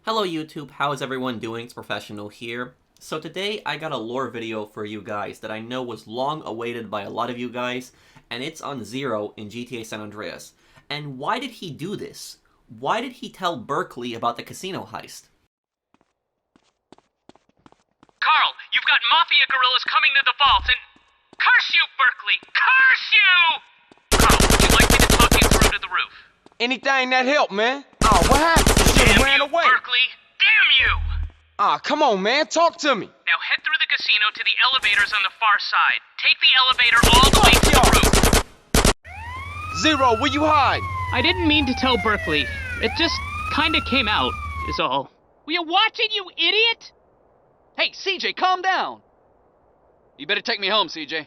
Hello YouTube, how is everyone doing? It's Professional here. So today I got a lore video for you guys that I know was long awaited by a lot of you guys, and it's on Zero in GTA San Andreas. And why did he do this? Why did he tell Berkley about the casino heist? Carl, you've got Mafia guerrillas coming to the vault and... Curse you, Berkley! Curse you! Carl, would you like me to talk you through to the roof? Anything that help, man. Oh, what happened? You should've ran Damn you, away. Berkley! Damn you! Come on, man. Talk to me. Now head through the casino to the elevators on the far side. Take the elevator all the way to the roof. Zero, where you hide? I didn't mean to tell Berkley. It just kinda came out, is all. Were you watching, you idiot? Hey, CJ, calm down. You better take me home, CJ.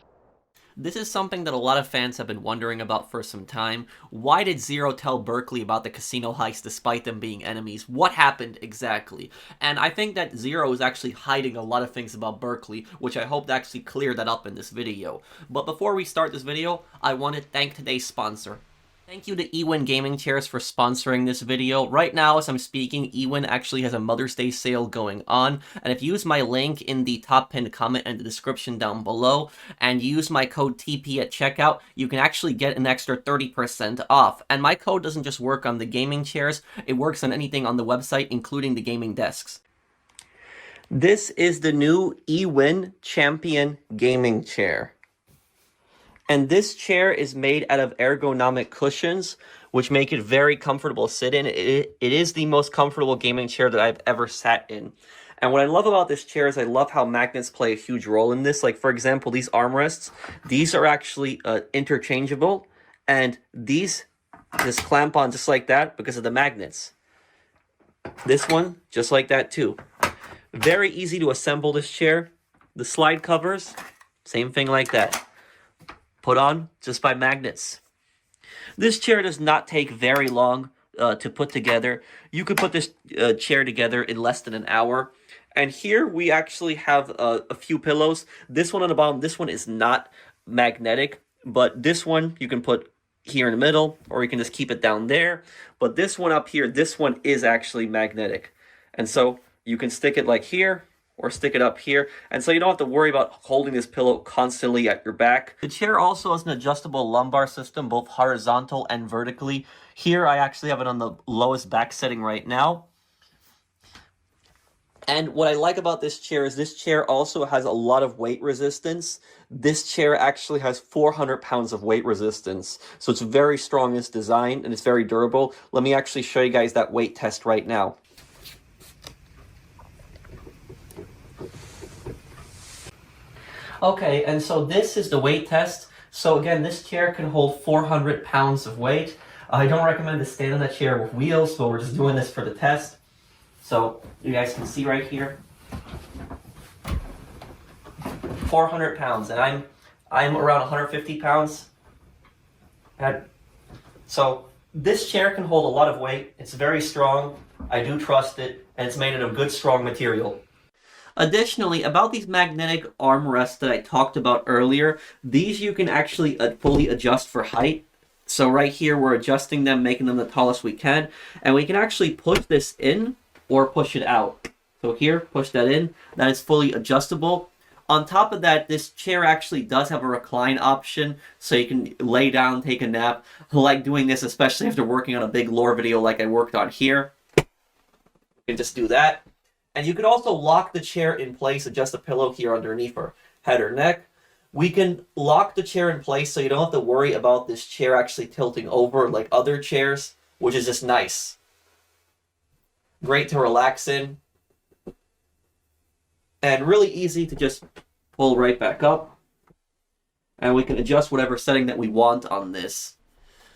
This is something that a lot of fans have been wondering about for some time. Why did Zero tell Berkley about the casino heist despite them being enemies? What happened exactly? And I think that Zero is actually hiding a lot of things about Berkley, which I hope to actually clear that up in this video. But before we start this video, I want to thank today's sponsor. Thank you to Ewin Gaming Chairs for sponsoring this video. Right now, as I'm speaking, Ewin actually has a Mother's Day sale going on, and if you use my link in the top pinned comment and the description down below, and use my code TP at checkout, you can actually get an extra 30% off. And my code doesn't just work on the gaming chairs, it works on anything on the website, including the gaming desks. This is the new Ewin Champion Gaming Chair. And this chair is made out of ergonomic cushions, which make it very comfortable to sit in. It is the most comfortable gaming chair that I've ever sat in. And what I love about this chair is I love how magnets play a huge role in this. Like, for example, these armrests, these are actually interchangeable. And these just clamp on just like that because of the magnets. This one, just like that too. Very easy to assemble this chair. The slide covers, same thing like that. Put on just by magnets. This chair does not take very long to put together. You could put this chair together in less than an hour. And here we actually have a few pillows. This one on the bottom, this one is not magnetic, but this one you can put here in the middle, or you can just keep it down there. But this one up here, this one is actually magnetic. And so you can stick it like here, or stick it up here, and so you don't have to worry about holding this pillow constantly at your back. The chair also has an adjustable lumbar system, both horizontal and vertically. Here I actually have it on the lowest back setting right now. And what I like about this chair is this chair also has a lot of weight resistance. This chair actually has 400 pounds of weight resistance, so it's very strong in its design, and it's very durable. Let me actually show you guys that weight test right now. Okay, and so this is the weight test. So again, this chair can hold 400 pounds of weight. I don't recommend to stand on that chair with wheels, but we're just doing this for the test. So you guys can see right here, 400 pounds, and I'm around 150 pounds. So this chair can hold a lot of weight. It's very strong. I do trust it, and it's made out of good, strong material. Additionally, about these magnetic armrests that I talked about earlier, these you can actually fully adjust for height. So right here, we're adjusting them, making them the tallest we can. And we can actually push this in or push it out. So here, push that in. That is fully adjustable. On top of that, this chair actually does have a recline option, so you can lay down, take a nap. I like doing this, especially after working on a big lore video like I worked on here. You can just do that. And you can also lock the chair in place, adjust the pillow here underneath her head or neck. We can lock the chair in place so you don't have to worry about this chair actually tilting over like other chairs, which is just nice. Great to relax in. And really easy to just pull right back up. And we can adjust whatever setting that we want on this.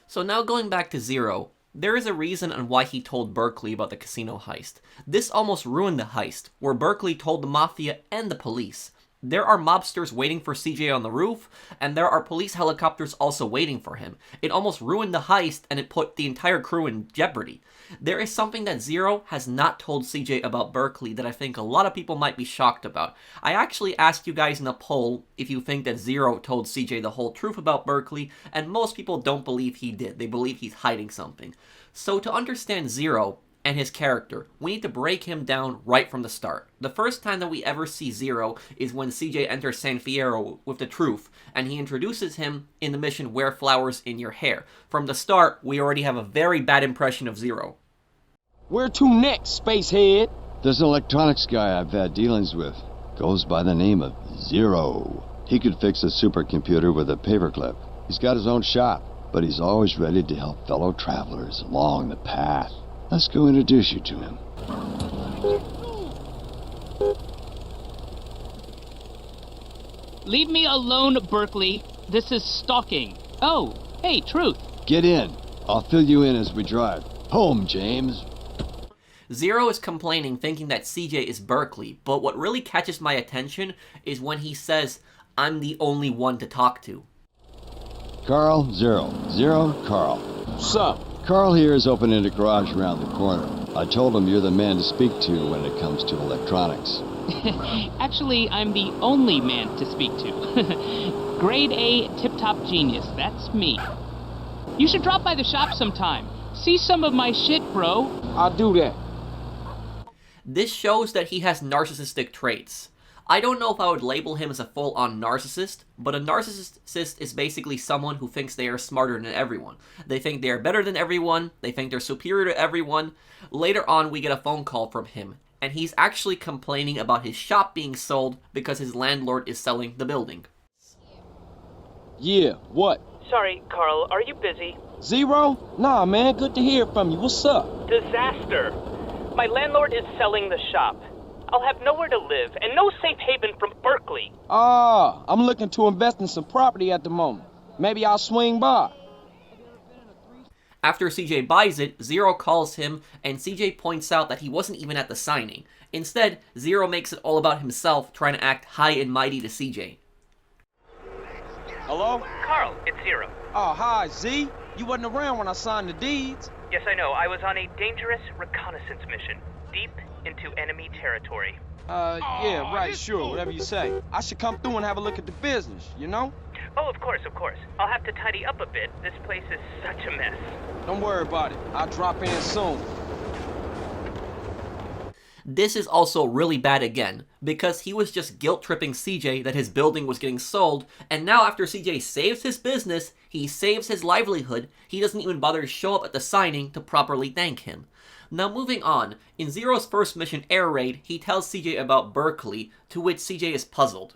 So now going back to Zero. There is a reason on why he told Berkley about the casino heist. This almost ruined the heist, where Berkley told the Mafia and the police. There are mobsters waiting for CJ on the roof, and there are police helicopters also waiting for him. It almost ruined the heist, and it put the entire crew in jeopardy. There is something that Zero has not told CJ about Berkley that I think a lot of people might be shocked about. I actually asked you guys in a poll if you think that Zero told CJ the whole truth about Berkley, and most people don't believe he did. They believe he's hiding something. So to understand Zero, and his character. We need to break him down right from the start. The first time that we ever see Zero is when CJ enters San Fierro with the truth, and he introduces him in the mission Wear Flowers in Your Hair. From the start, we already have a very bad impression of Zero. Where to next, spacehead? There's an electronics guy I've had dealings with. Goes by the name of Zero. He could fix a supercomputer with a paperclip. He's got his own shop, but he's always ready to help fellow travelers along the path. Let's go introduce you to him. Leave me alone, Berkley. This is stalking. Oh, hey, Truth. Get in. I'll fill you in as we drive. Home, James. Zero is complaining, thinking that CJ is Berkley, but what really catches my attention is when he says, "I'm the only one to talk to." Carl, Zero. Zero, Carl. What's up? Carl here is opening a garage around the corner. I told him you're the man to speak to when it comes to electronics. Actually, I'm the only man to speak to. Grade A tip-top genius, that's me. You should drop by the shop sometime. See some of my shit, bro. I'll do that. This shows that he has narcissistic traits. I don't know if I would label him as a full-on narcissist, but a narcissist is basically someone who thinks they are smarter than everyone. They think they are better than everyone, they think they're superior to everyone. Later on, we get a phone call from him, and he's actually complaining about his shop being sold because his landlord is selling the building. Yeah, what? Sorry, Carl, are you busy? Zero? Nah, man, good to hear from you. What's up? Disaster! My landlord is selling the shop. I'll have nowhere to live and no safe haven from Berkley. I'm looking to invest in some property at the moment. Maybe I'll swing by. After CJ buys it, Zero calls him, and CJ points out that he wasn't even at the signing. Instead, Zero makes it all about himself, trying to act high and mighty to CJ. Hello? Carl, it's Zero. Oh, hi, Z. You wasn't around when I signed the deeds. Yes, I know. I was on a dangerous reconnaissance mission, deep into enemy territory. Yeah, right, sure, whatever you say. I should come through and have a look at the business, you know? Oh, of course, of course. I'll have to tidy up a bit. This place is such a mess. Don't worry about it. I'll drop in soon. This is also really bad again, because he was just guilt-tripping CJ that his building was getting sold, and now after CJ saves his business, he saves his livelihood, he doesn't even bother to show up at the signing to properly thank him. Now moving on, in Zero's first mission air raid, he tells CJ about Berkley, to which CJ is puzzled.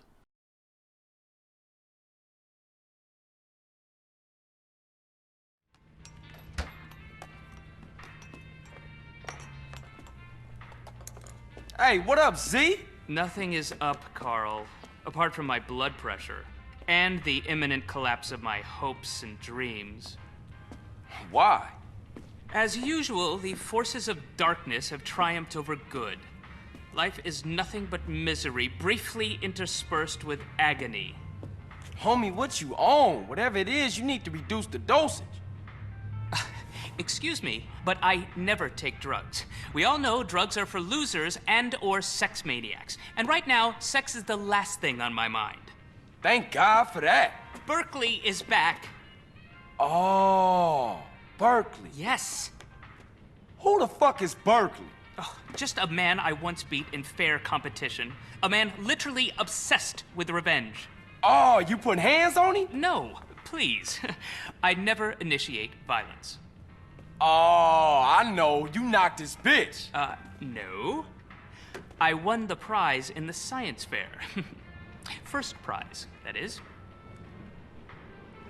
Hey, what up, Z? Nothing is up, Carl, apart from my blood pressure and the imminent collapse of my hopes and dreams. Why? As usual, the forces of darkness have triumphed over good. Life is nothing but misery, briefly interspersed with agony. Homie, what you on? Whatever it is, you need to reduce the dosage. Excuse me, but I never take drugs. We all know drugs are for losers and or sex maniacs. And right now, sex is the last thing on my mind. Thank God for that. Berkley is back. Oh, Berkley. Yes. Who the fuck is Berkley? Oh, just a man I once beat in fair competition. A man literally obsessed with revenge. Oh, you putting hands on him? No, please. I never initiate violence. Oh, I know. You knocked this bitch. No. I won the prize in the science fair. First prize, that is.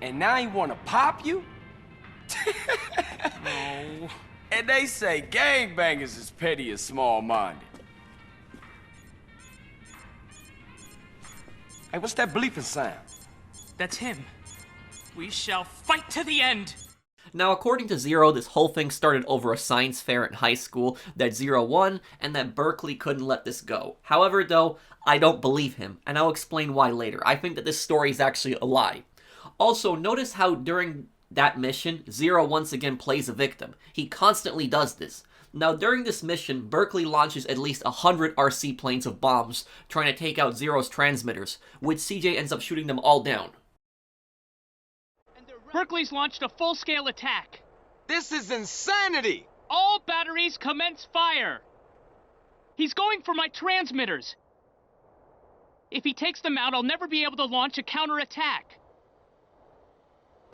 And now he wanna pop you? Oh. And they say gangbangers is petty and small-minded. Hey, what's that bleeping sound? That's him. We shall fight to the end! Now, according to Zero, this whole thing started over a science fair in high school that Zero won, and that Berkley couldn't let this go. However, though, I don't believe him, and I'll explain why later. I think that this story is actually a lie. Also, notice how during that mission, Zero once again plays a victim. He constantly does this. Now, during this mission, Berkley launches at least 100 RC planes of bombs, trying to take out Zero's transmitters, which CJ ends up shooting them all down. Berkley's launched a full-scale attack. This is insanity! All batteries commence fire! He's going for my transmitters! If he takes them out, I'll never be able to launch a counterattack.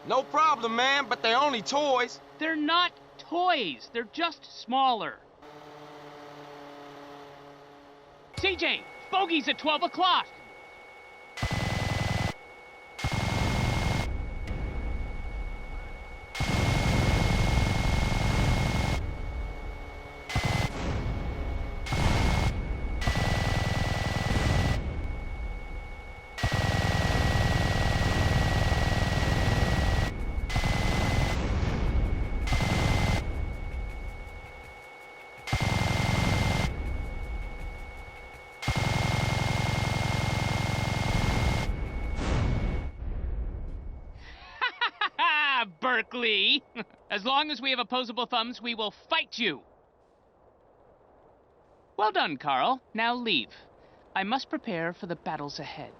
No problem, man, but they're only toys. They're not toys, they're just smaller. CJ, bogey's at 12 o'clock! Berkley! As long as we have opposable thumbs, we will fight you! Well done, Carl. Now leave. I must prepare for the battles ahead.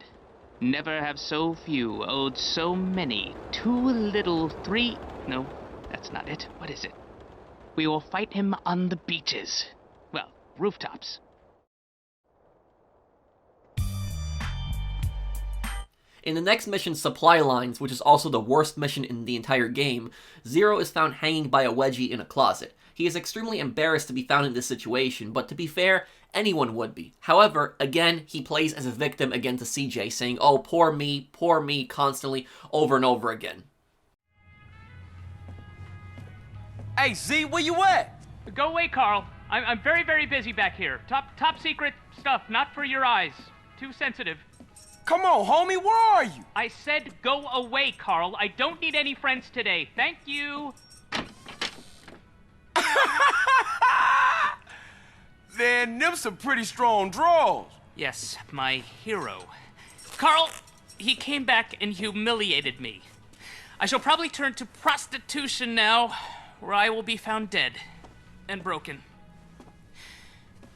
Never have so few owed so many. Too little, three... No, that's not it. What is it? We will fight him on the beaches. Well, rooftops. In the next mission, Supply Lines, which is also the worst mission in the entire game, Zero is found hanging by a wedgie in a closet. He is extremely embarrassed to be found in this situation, but to be fair, anyone would be. However, again, he plays as a victim again to CJ, saying, "Oh, poor me," constantly, over and over again. Hey, Z, where you at? Go away, Carl. I'm very, very busy back here. Top secret stuff, not for your eyes. Too sensitive. Come on, homie, where are you? I said go away, Carl. I don't need any friends today. Thank you. Then them some pretty strong draws. Yes, my hero. Carl, he came back and humiliated me. I shall probably turn to prostitution now, where I will be found dead and broken.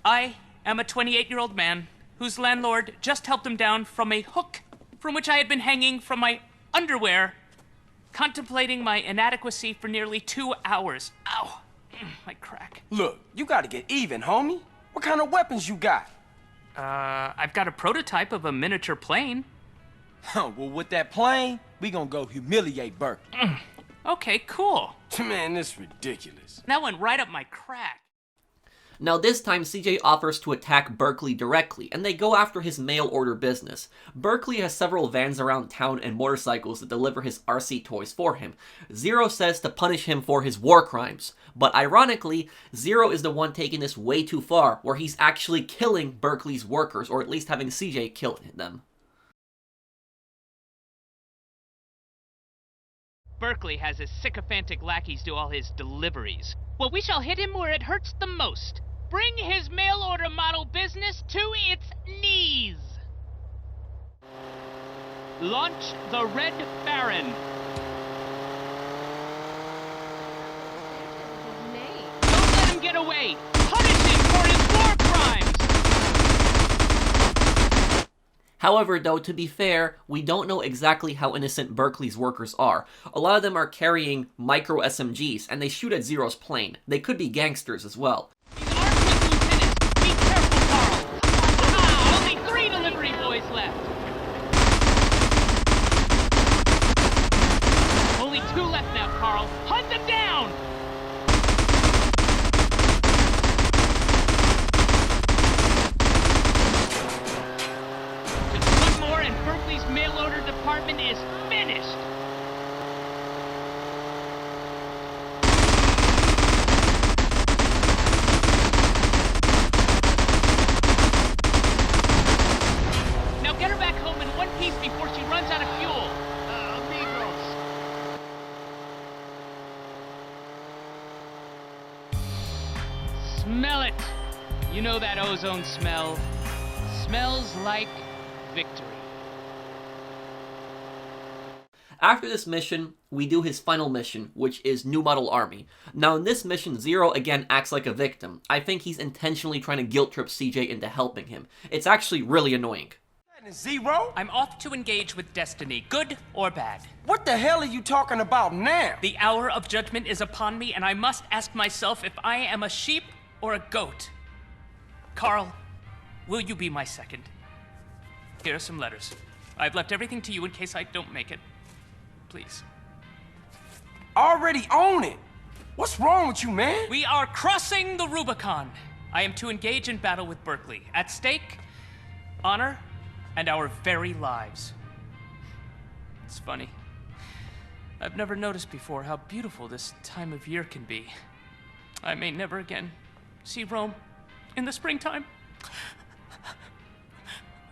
I am a 28-year-old man whose landlord just helped him down from a hook from which I had been hanging from my underwear, contemplating my inadequacy for nearly 2 hours. Ow, my crack. Look, you gotta get even, homie. What kind of weapons you got? I've got a prototype of a miniature plane. Well, with that plane, we gonna go humiliate Berkley. Okay, cool. Man, this ridiculous. That went right up my crack. Now this time, CJ offers to attack Berkley directly, and they go after his mail-order business. Berkley has several vans around town and motorcycles that deliver his RC toys for him. Zero says to punish him for his war crimes, but ironically, Zero is the one taking this way too far, where he's actually killing Berkley's workers, or at least having CJ kill them. Berkley has his sycophantic lackeys do all his deliveries. Well, we shall hit him where it hurts the most. Bring his mail-order model business to its knees. Launch the Red Baron. Don't let him get away. Punish him for his war crimes. However, though, to be fair, we don't know exactly how innocent Berkley's workers are. A lot of them are carrying micro SMGs, and they shoot at Zero's plane. They could be gangsters as well. He's armed with lieutenants. Be careful, Carl. Ah, only 3 delivery boys left. Only 2 left now, Carl. Hunt them down! Just 1 more and Berkley's mail-order department is finished! Now get her back home in one piece before she runs out of fuel. Amigos. Smell it. You know that ozone smell. Smells like victory. After this mission, we do his final mission, which is New Model Army. Now in this mission, Zero again acts like a victim. I think he's intentionally trying to guilt trip CJ into helping him. It's actually really annoying. Zero? I'm off to engage with destiny, good or bad. What the hell are you talking about now? The hour of judgment is upon me, and I must ask myself if I am a sheep or a goat. Carl, will you be my second? Here are some letters. I've left everything to you in case I don't make it. Please. Already own it. What's wrong with you, man? We are crossing the Rubicon. I am to engage in battle with Berkley. At stake, honor and our very lives. It's funny. I've never noticed before how beautiful this time of year can be. I may never again see Rome in the springtime.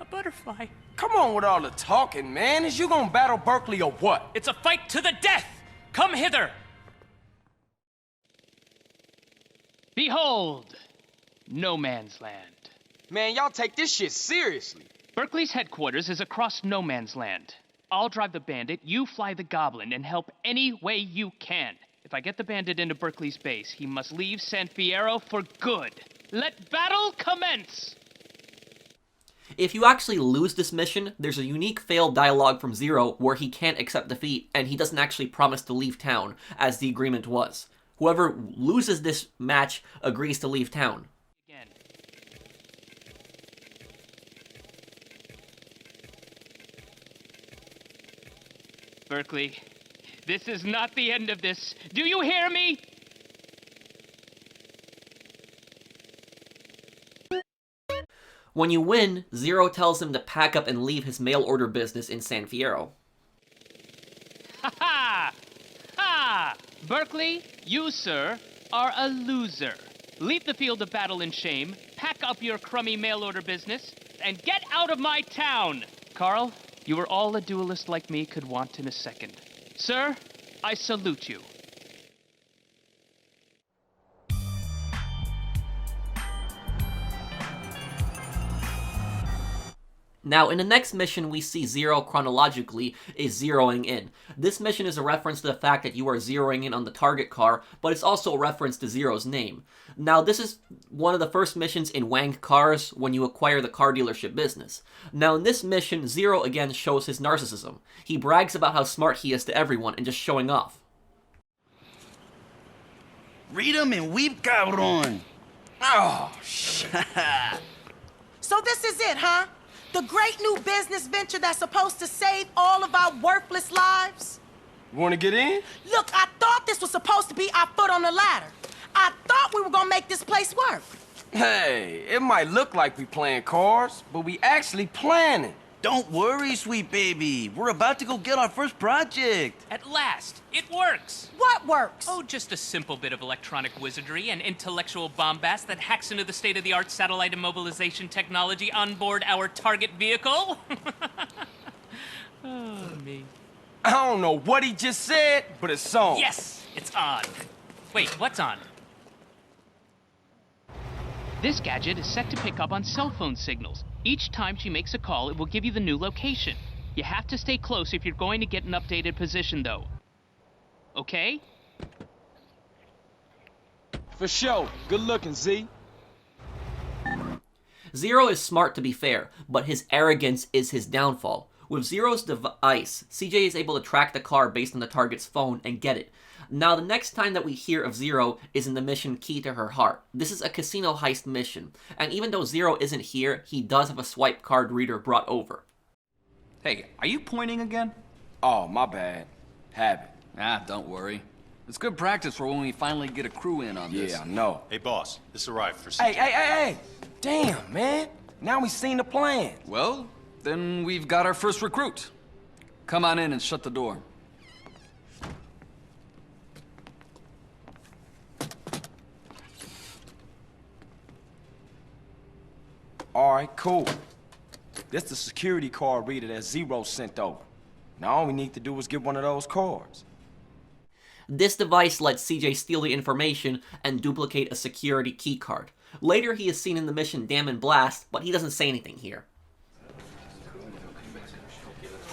A butterfly. Come on with all the talking, man. Is you gonna battle Berkley or what? It's a fight to the death! Come hither! Behold, no man's land. Man, y'all take this shit seriously. Berkley's headquarters is across no man's land. I'll drive the bandit, you fly the goblin, and help any way you can. If I get the bandit into Berkley's base, he must leave San Fierro for good. Let battle commence! If you actually lose this mission, there's a unique failed dialogue from Zero where he can't accept defeat, and he doesn't actually promise to leave town, as the agreement was. Whoever loses this match agrees to leave town. Again. Berkley, this is not the end of this. Do you hear me? When you win, Zero tells him to pack up and leave his mail order business in San Fierro. Ha ha! Ha! Berkley, you, sir, are a loser. Leave the field of battle in shame, pack up your crummy mail order business, and get out of my town! Carl, you are all a duelist like me could want in a second. Sir, I salute you. Now, in the next mission, we see Zero chronologically is zeroing in. This mission is a reference to the fact that you are zeroing in on the target car, but it's also a reference to Zero's name. Now, this is one of the first missions in Wang Cars when you acquire the car dealership business. Now, in this mission, Zero again shows his narcissism. He brags about how smart he is to everyone and just showing off. Read 'em and weep, cabrón. Oh, shit. So this is it, huh? The great new business venture that's supposed to save all of our worthless lives? You wanna get in? Look, I thought this was supposed to be our foot on the ladder. I thought we were gonna make this place work. Hey, it might look like we playing cards, but we actually planning. Don't worry, sweet baby. We're about to go get our first project. At last, it works! What works? Oh, just a simple bit of electronic wizardry and intellectual bombast that hacks into the state-of-the-art satellite immobilization technology on board our target vehicle. Oh, me. I don't know what he just said, but it's on. Yes, it's on. Wait, what's on? This gadget is set to pick up on cell phone signals. Each time she makes a call, it will give you the new location. You have to stay close if you're going to get an updated position, though. Okay? For sure. Good looking, Z. Zero is smart to be fair, but his arrogance is his downfall. With Zero's device, CJ is able to track the car based on the target's phone and get it. Now, the next time that we hear of Zero is in the mission Key to Her Heart. This is a casino heist mission, and even though Zero isn't here, he does have a swipe card reader brought over. Hey, are you pointing again? Oh, my bad. Habit. Don't worry. It's good practice for when we finally get a crew in on this. Yeah, I know. Hey, boss, this arrived for CJ. Hey! Damn, man. Now we seen the plan. Well, then we've got our first recruit. Come on in and shut the door. All right, cool. That's the security card reader that Zero sent over. Now all we need to do is get one of those cards. This device lets CJ steal the information and duplicate a security key card. Later, he is seen in the mission Damn and Blast, but he doesn't say anything here.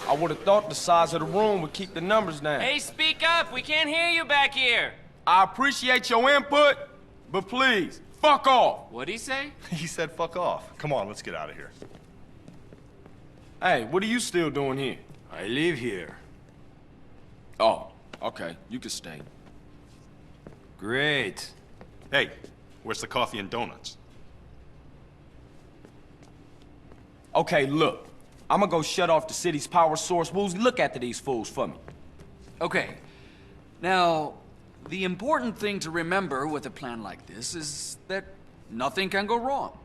I would have thought the size of the room would keep the numbers down. Hey, speak up! We can't hear you back here! I appreciate your input, but please, fuck off! What'd he say? He said fuck off. Come on, let's get out of here. Hey, what are you still doing here? I live here. Oh, okay. You can stay. Great. Hey, where's the coffee and donuts? Okay, look. I'm gonna go shut off the city's power source. Woozy, look after these fools for me. Okay. Now, the important thing to remember with a plan like this is that nothing can go wrong.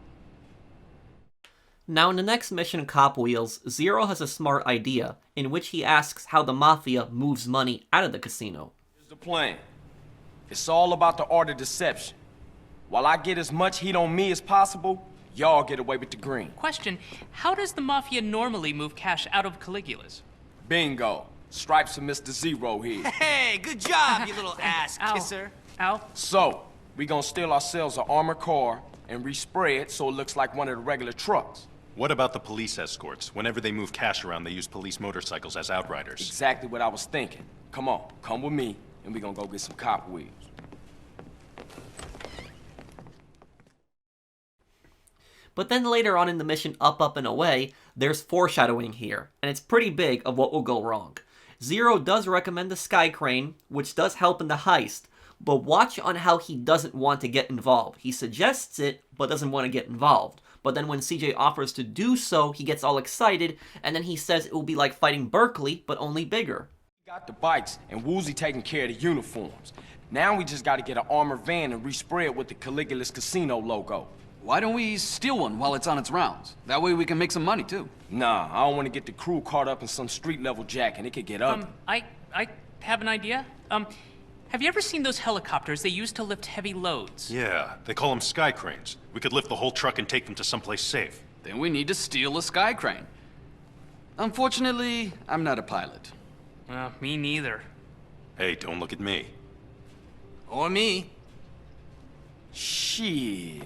Now in the next mission, Cop Wheels, Zero has a smart idea, in which he asks how the Mafia moves money out of the casino. Here's the plan. It's all about the art of deception. While I get as much heat on me as possible, y'all get away with the green. Question, how does the Mafia normally move cash out of Caligula's? Bingo. Stripes and Mr. Zero here. Hey, good job, you little ass kisser. Ow. So, we gonna steal ourselves an armored car and respray it so it looks like one of the regular trucks. What about the police escorts? Whenever they move cash around, they use police motorcycles as outriders. Exactly what I was thinking. Come on, come with me, and we gonna go get some cop wheels. But then later on in the mission Up, Up, and Away, there's foreshadowing here, and it's pretty big of what will go wrong. Zero does recommend the sky crane, which does help in the heist, but watch on how he doesn't want to get involved. He suggests it, but doesn't want to get involved. But then when CJ offers to do so, he gets all excited, and then he says it will be like fighting Berkley, but only bigger. We got the bikes, and Woozy taking care of the uniforms. Now we just gotta get an armored van and respray it with the Caligula's Casino logo. Why don't we steal one while it's on its rounds? That way we can make some money, too. Nah, I don't want to get the crew caught up in some street-level jack, and it could get ugly. I have an idea. Have you ever seen those helicopters they use to lift heavy loads? Yeah, they call them sky cranes. We could lift the whole truck and take them to someplace safe. Then we need to steal a sky crane. Unfortunately, I'm not a pilot. Me neither. Hey, don't look at me. Or me. Shit.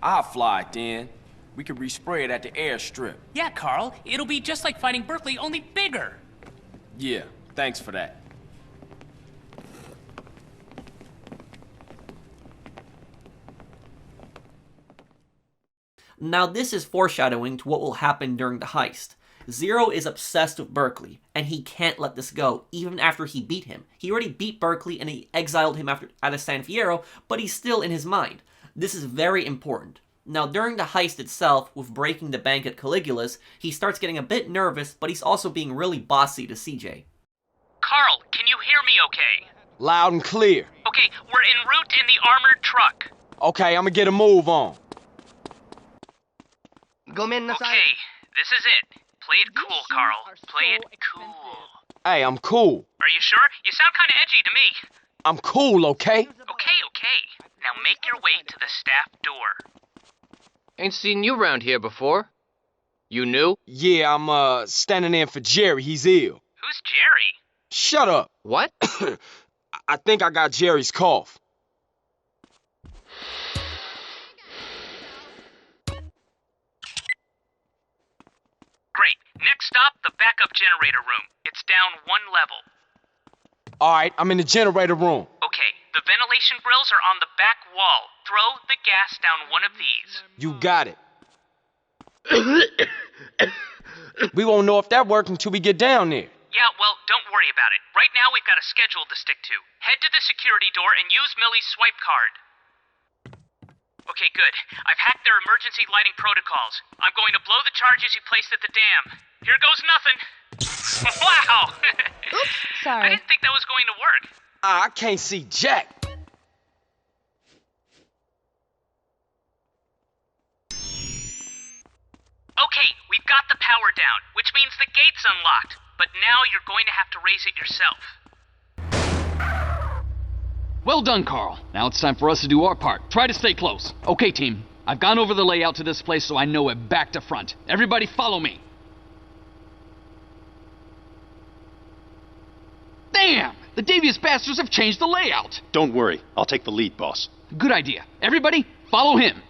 I'll fly it then. We could respray it at the airstrip. Yeah, Carl. It'll be just like fighting Berkley, only bigger. Yeah, thanks for that. Now this is foreshadowing to what will happen during the heist. Zero is obsessed with Berkley, and he can't let this go, even after he beat him. He already beat Berkley and he exiled him out of San Fierro, but he's still in his mind. This is very important. Now during the heist itself, with breaking the bank at Caligula's, he starts getting a bit nervous, but he's also being really bossy to CJ. Carl, can you hear me okay? Loud and clear. Okay, we're en route in the armored truck. Okay, I'ma get a move on. Okay, this is it. Play it cool, Carl. Play it cool. Hey, I'm cool. Are you sure? You sound kind of edgy to me. I'm cool, okay? Okay. Now make your way to the staff door. Ain't seen you around here before. You new? Yeah, I'm, standing in for Jerry. He's ill. Who's Jerry? Shut up. What? I think I got Jerry's cough. Great. Next stop, the backup generator room. It's down one level. All right, I'm in the generator room. Okay, the ventilation grills are on the back wall. Throw the gas down one of these. You got it. We won't know if that worked until we get down there. Yeah, well, don't worry about it. Right now we've got a schedule to stick to. Head to the security door and use Millie's swipe card. Okay, good. I've hacked their emergency lighting protocols. I'm going to blow the charges you placed at the dam. Here goes nothing. Wow! Oops, sorry. I didn't think that was going to work. I can't see Jack. Okay, we've got the power down, which means the gate's unlocked. But now you're going to have to raise it yourself. Well done, Carl. Now it's time for us to do our part. Try to stay close. Okay, team. I've gone over the layout to this place so I know it back to front. Everybody follow me. Damn! The devious bastards have changed the layout. Don't worry, I'll take the lead, boss. Good idea. Everybody, follow him.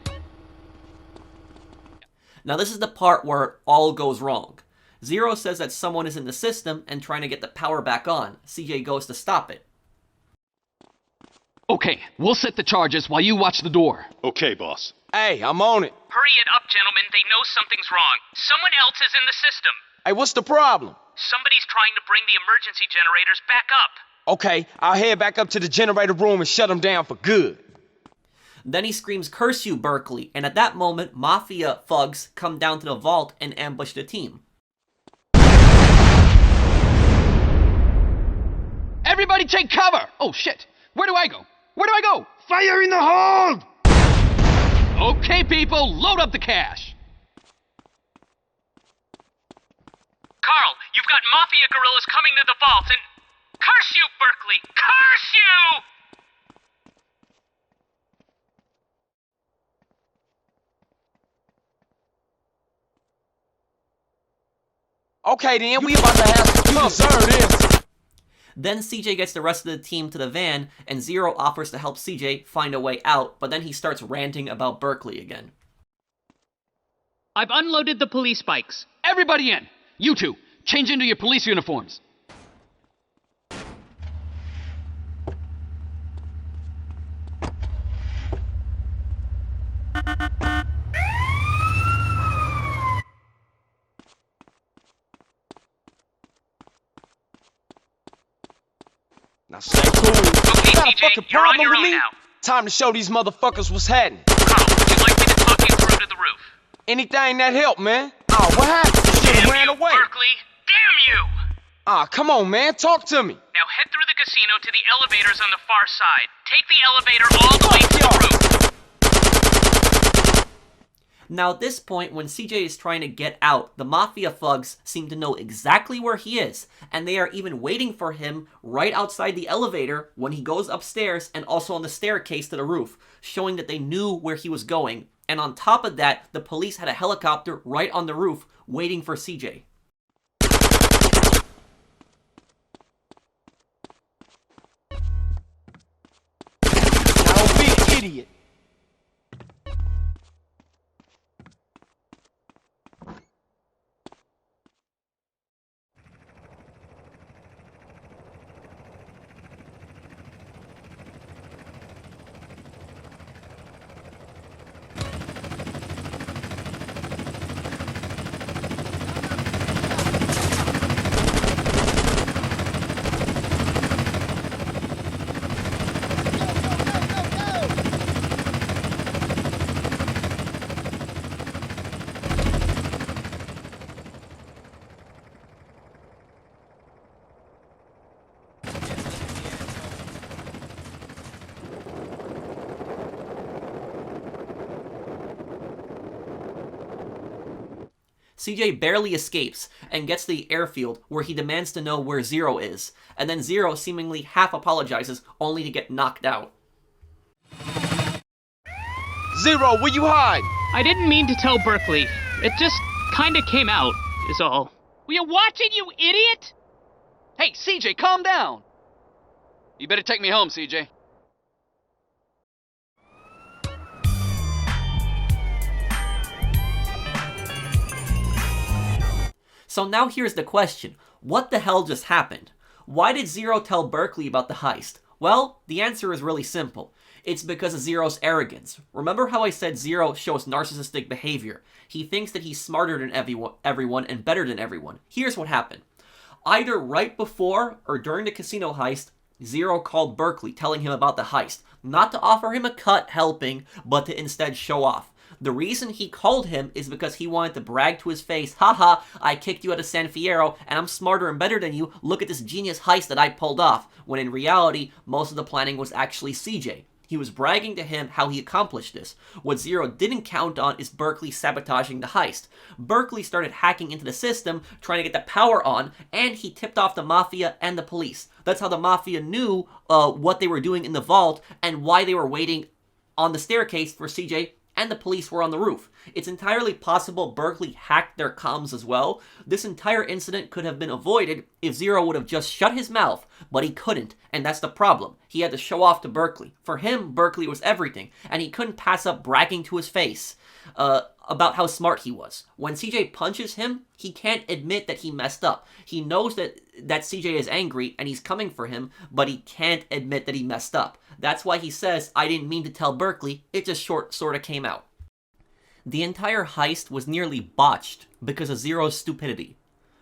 Now this is the part where it all goes wrong. Zero says that someone is in the system and trying to get the power back on. CJ goes to stop it. Okay, we'll set the charges while you watch the door. Okay, boss. Hey, I'm on it. Hurry it up, gentlemen. They know something's wrong. Someone else is in the system. Hey, what's the problem? Somebody's trying to bring the emergency generators back up. Okay, I'll head back up to the generator room and shut them down for good. Then he screams, "Curse you, Berkley," and at that moment, Mafia thugs come down to the vault and ambush the team. Everybody take cover! Oh shit! Where do I go? Where do I go? Fire in the hold! Okay, people, load up the cash. Carl, you've got Mafia guerrillas coming to the vault and... Curse you, Berkley! Curse you! Okay then, we about to have some deserve this. Then CJ gets the rest of the team to the van, and Zero offers to help CJ find a way out, but then he starts ranting about Berkley again. I've unloaded the police bikes. Everybody in! You two, change into your police uniforms. Now stay cool. Okay, Got a CJ, fucking you're on problem your with own me? now. Time to show these motherfuckers what's happening. Carl, would you like me to talk you through to the roof? Anything that help, man. Oh, what happened? You should've ran away. Berkley! Damn you! Ah, come on, man. Talk to me. Now head through the casino to the elevators on the far side. Take the elevator all the way to the roof. Now at this point, when CJ is trying to get out, the Mafia thugs seem to know exactly where he is, and they are even waiting for him right outside the elevator when he goes upstairs and also on the staircase to the roof, showing that they knew where he was going. And on top of that, the police had a helicopter right on the roof waiting for CJ. Don't be an idiot. CJ barely escapes and gets to the airfield where he demands to know where Zero is, and then Zero seemingly half apologizes only to get knocked out. Zero, where you hiding? I didn't mean to tell Berkley. It just kinda came out, is all. Were you watching, you idiot? Hey, CJ, calm down. You better take me home, CJ. So now here's the question. What the hell just happened? Why did Zero tell Berkley about the heist? Well, the answer is really simple. It's because of Zero's arrogance. Remember how I said Zero shows narcissistic behavior? He thinks that he's smarter than everyone and better than everyone. Here's what happened. Either right before or during the casino heist, Zero called Berkley telling him about the heist. Not to offer him a cut helping, but to instead show off. The reason he called him is because he wanted to brag to his face, haha, I kicked you out of San Fierro, and I'm smarter and better than you, look at this genius heist that I pulled off, when in reality, most of the planning was actually CJ. He was bragging to him how he accomplished this. What Zero didn't count on is Berkley sabotaging the heist. Berkley started hacking into the system, trying to get the power on, and he tipped off the Mafia and the police. That's how the Mafia knew what they were doing in the vault, and why they were waiting on the staircase for CJ, and the police were on the roof. It's entirely possible Berkley hacked their comms as well. This entire incident could have been avoided if Zero would have just shut his mouth, but he couldn't, and that's the problem. He had to show off to Berkley. For him, Berkley was everything, and he couldn't pass up bragging to his face about how smart he was. When CJ punches him, he can't admit that he messed up. He knows that CJ is angry and he's coming for him, but he can't admit that he messed up. That's why he says, I didn't mean to tell Berkley, it just sort of came out. The entire heist was nearly botched because of Zero's stupidity.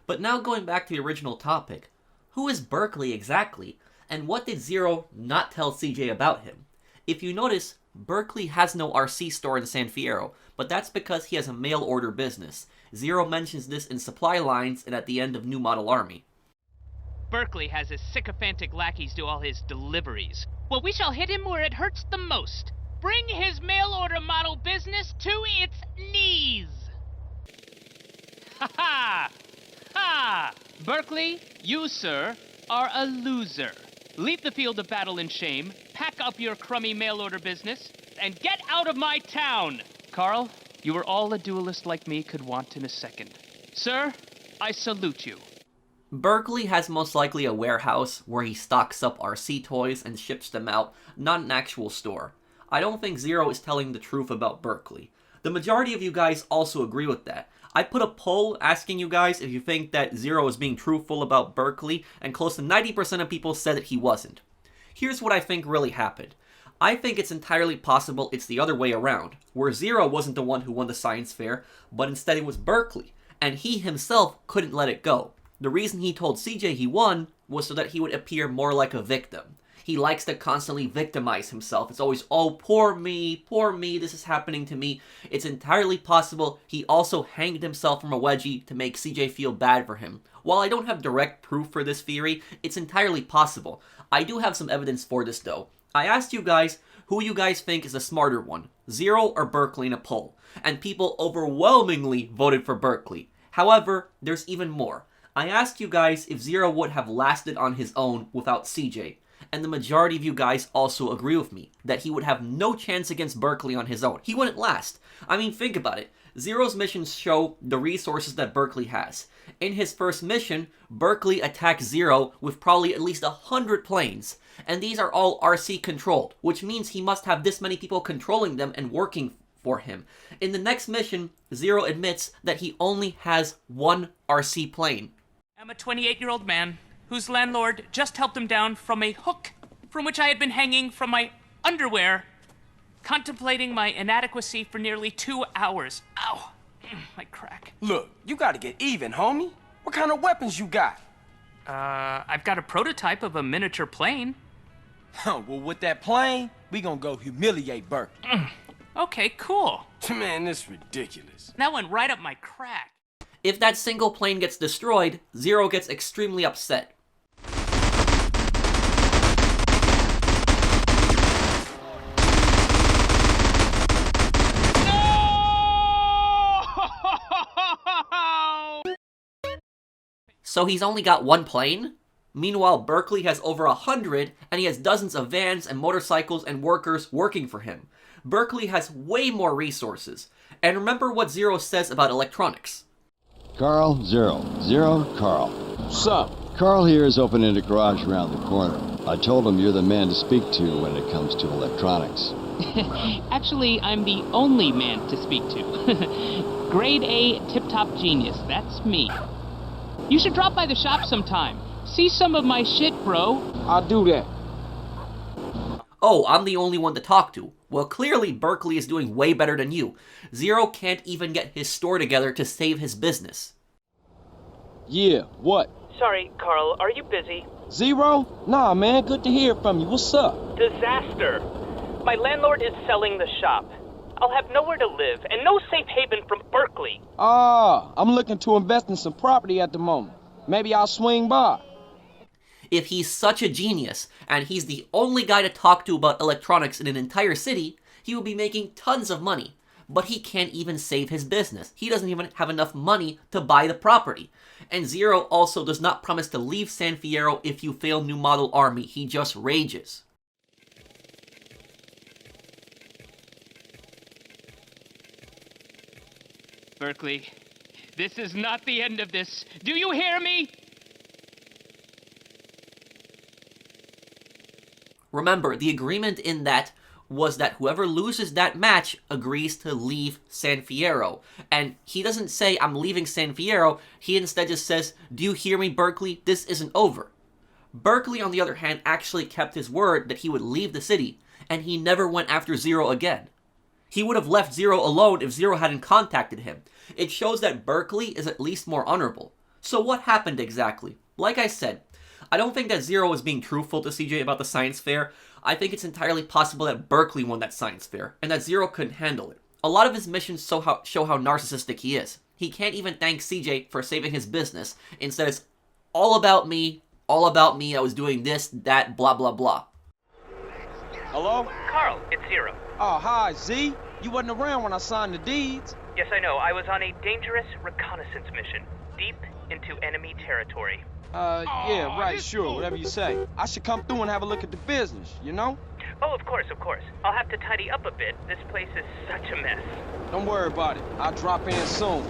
But now going back to the original topic, who is Berkley exactly, and what did Zero not tell CJ about him? If you notice, Berkley has no RC store in San Fierro, but that's because he has a mail order business. Zero mentions this in supply lines and at the end of New Model Army. Berkley has his sycophantic lackeys do all his deliveries. Well, we shall hit him where it hurts the most. Bring his mail order model business to its knees. Ha ha! Ha! Berkley, you, sir, are a loser. Leave the field of battle in shame, pack up your crummy mail order business, and get out of my town! Carl, you are all a duelist like me could want in a second. Sir, I salute you. Berkley has most likely a warehouse where he stocks up RC toys and ships them out, not an actual store. I don't think Zero is telling the truth about Berkley. The majority of you guys also agree with that. I put a poll asking you guys if you think that Zero is being truthful about Berkley, and close to 90% of people said that he wasn't. Here's what I think really happened. I think it's entirely possible it's the other way around, where Zero wasn't the one who won the science fair, but instead it was Berkley, and he himself couldn't let it go. The reason he told CJ he won was so that he would appear more like a victim. He likes to constantly victimize himself. It's always, oh, poor me, this is happening to me. It's entirely possible he also hanged himself from a wedgie to make CJ feel bad for him. While I don't have direct proof for this theory, it's entirely possible. I do have some evidence for this though. I asked you guys who you guys think is the smarter one, Zero or Berkley in a poll, and people overwhelmingly voted for Berkley. However, there's even more. I asked you guys if Zero would have lasted on his own without CJ. And the majority of you guys also agree with me, that he would have no chance against Berkley on his own. He wouldn't last. I mean, think about it. Zero's missions show the resources that Berkley has. In his first mission, Berkley attacks Zero with probably at least 100 planes. And these are all RC controlled, which means he must have this many people controlling them and working for him. In the next mission, Zero admits that he only has one RC plane. I'm a 28-year-old man whose landlord just helped him down from a hook from which I had been hanging from my underwear, contemplating my inadequacy for nearly 2 hours. Ow! My crack. Look, you gotta get even, homie. What kind of weapons you got? I've got a prototype of a miniature plane. Well, with that plane, we gonna go humiliate Berkley. Okay, cool. Man, this is ridiculous. That went right up my crack. If that single plane gets destroyed, Zero gets extremely upset. So he's only got one plane? Meanwhile, Berkley has over 100, and he has dozens of vans and motorcycles and workers working for him. Berkley has way more resources. And remember what Zero says about electronics. Carl, Zero. Zero, Carl. What's up? Carl here is opening a garage around the corner. I told him you're the man to speak to when it comes to electronics. Actually, I'm the only man to speak to. Grade A tip-top genius, that's me. You should drop by the shop sometime. See some of my shit, bro. I'll do that. Oh, I'm the only one to talk to. Well, clearly Berkley is doing way better than you. Zero can't even get his store together to save his business. Yeah, what? Sorry, Carl, are you busy? Zero? Nah, man, good to hear from you. What's up? Disaster. My landlord is selling the shop. I'll have nowhere to live and no safe haven from Berkley. I'm looking to invest in some property at the moment. Maybe I'll swing by. If he's such a genius, and he's the only guy to talk to about electronics in an entire city, he will be making tons of money. But he can't even save his business. He doesn't even have enough money to buy the property. And Zero also does not promise to leave San Fierro if you fail New Model Army. He just rages. Berkley, this is not the end of this. Do you hear me? Remember, the agreement in that was that whoever loses that match agrees to leave San Fierro. And he doesn't say, I'm leaving San Fierro. He instead just says, do you hear me, Berkley? This isn't over. Berkley, on the other hand, actually kept his word that he would leave the city, and he never went after Zero again. He would have left Zero alone if Zero hadn't contacted him. It shows that Berkley is at least more honorable. So what happened exactly? Like I said, I don't think that Zero was being truthful to CJ about the science fair. I think it's entirely possible that Berkley won that science fair, and that Zero couldn't handle it. A lot of his missions show how narcissistic he is. He can't even thank CJ for saving his business. Instead, it's all about me, I was doing this, that, blah, blah, blah. Hello? Carl, it's Zero. Oh, hi, Z. You wasn't around when I signed the deeds. Yes, I know. I was on a dangerous reconnaissance mission, deep into enemy territory. Yeah, right, sure, whatever you say. I should come through and have a look at the business, you know? Oh, of course, of course. I'll have to tidy up a bit. This place is such a mess. Don't worry about it. I'll drop in soon.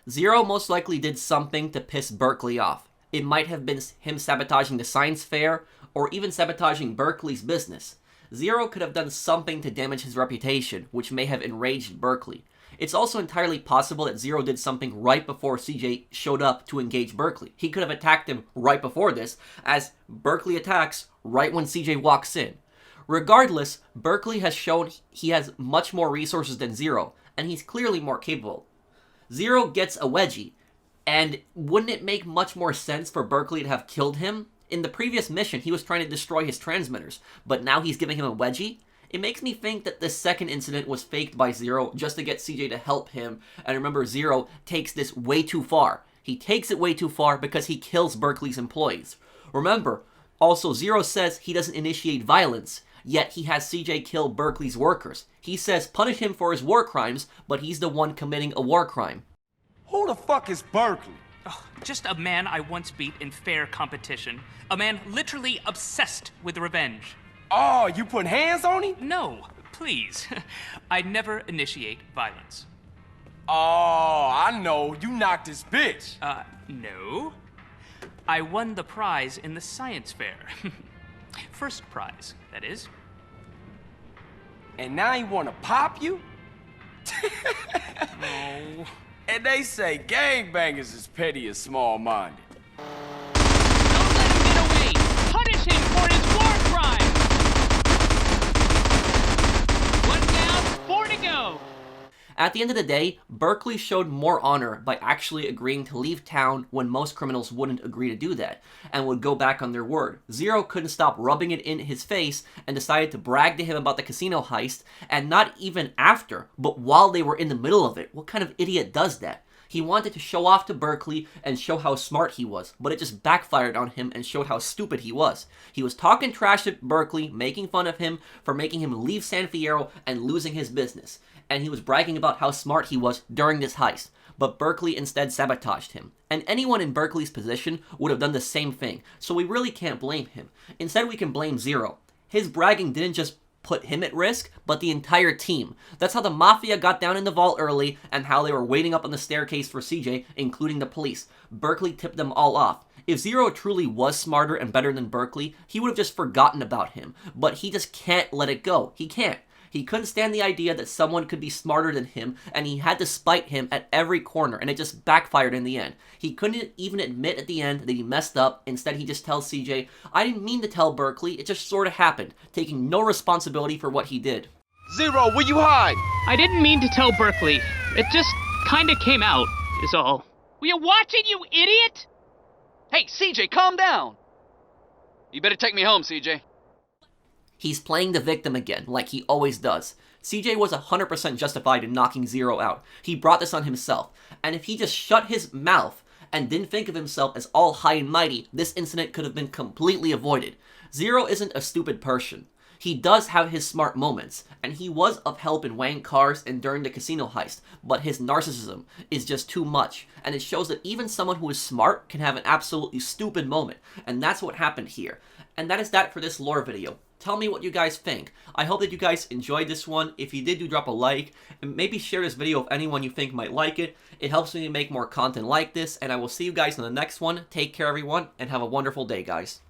Zero most likely did something to piss Berkley off. It might have been him sabotaging the science fair, or even sabotaging Berkley's business. Zero could have done something to damage his reputation, which may have enraged Berkley. It's also entirely possible that Zero did something right before CJ showed up to engage Berkley. He could have attacked him right before this, as Berkley attacks right when CJ walks in. Regardless, Berkley has shown he has much more resources than Zero, and he's clearly more capable. Zero gets a wedgie, and wouldn't it make much more sense for Berkley to have killed him? In the previous mission, he was trying to destroy his transmitters, but now he's giving him a wedgie? It makes me think that this second incident was faked by Zero just to get CJ to help him, and remember, Zero takes this way too far. He takes it way too far because he kills Berkley's employees. Remember, also, Zero says he doesn't initiate violence, yet he has CJ kill Berkley's workers. He says punish him for his war crimes, but he's the one committing a war crime. Who the fuck is Berkley? Oh, just a man I once beat in fair competition. A man literally obsessed with revenge. Oh, you putting hands on him? No, please. I never initiate violence. Oh, I know. You knocked this bitch. No. I won the prize in the science fair. First prize, that is. And now he wanna pop you? Oh. And they say gangbangers is petty and small-minded. Don't let him get away! Punish him for his war crime! 1 down, 4 to go! At the end of the day, Berkley showed more honor by actually agreeing to leave town when most criminals wouldn't agree to do that, and would go back on their word. Zero couldn't stop rubbing it in his face, and decided to brag to him about the casino heist, and not even after, but while they were in the middle of it. What kind of idiot does that? He wanted to show off to Berkley and show how smart he was, but it just backfired on him and showed how stupid he was. He was talking trash to Berkley, making fun of him for making him leave San Fierro and losing his business. And he was bragging about how smart he was during this heist. But Berkley instead sabotaged him. And anyone in Berkley's position would have done the same thing, so we really can't blame him. Instead, we can blame Zero. His bragging didn't just put him at risk, but the entire team. That's how the Mafia got down in the vault early, and how they were waiting up on the staircase for CJ, including the police. Berkley tipped them all off. If Zero truly was smarter and better than Berkley, he would have just forgotten about him. But he just can't let it go. He can't. He couldn't stand the idea that someone could be smarter than him, and he had to spite him at every corner, and it just backfired in the end. He couldn't even admit at the end that he messed up. Instead, he just tells CJ, I didn't mean to tell Berkley, it just sort of happened, taking no responsibility for what he did. Zero, where you hide? I didn't mean to tell Berkley. It just kinda came out, is all. Were you watching, you idiot? Hey, CJ, calm down. You better take me home, CJ. He's playing the victim again, like he always does. CJ was 100% justified in knocking Zero out. He brought this on himself. And if he just shut his mouth and didn't think of himself as all high and mighty, this incident could have been completely avoided. Zero isn't a stupid person. He does have his smart moments, and he was of help in Wang cars and during the casino heist, but his narcissism is just too much, and it shows that even someone who is smart can have an absolutely stupid moment, and that's what happened here. And that is that for this lore video. Tell me what you guys think. I hope that you guys enjoyed this one. If you did, do drop a like, and maybe share this video with anyone you think might like it. It helps me to make more content like this, and I will see you guys in the next one. Take care, everyone, and have a wonderful day, guys.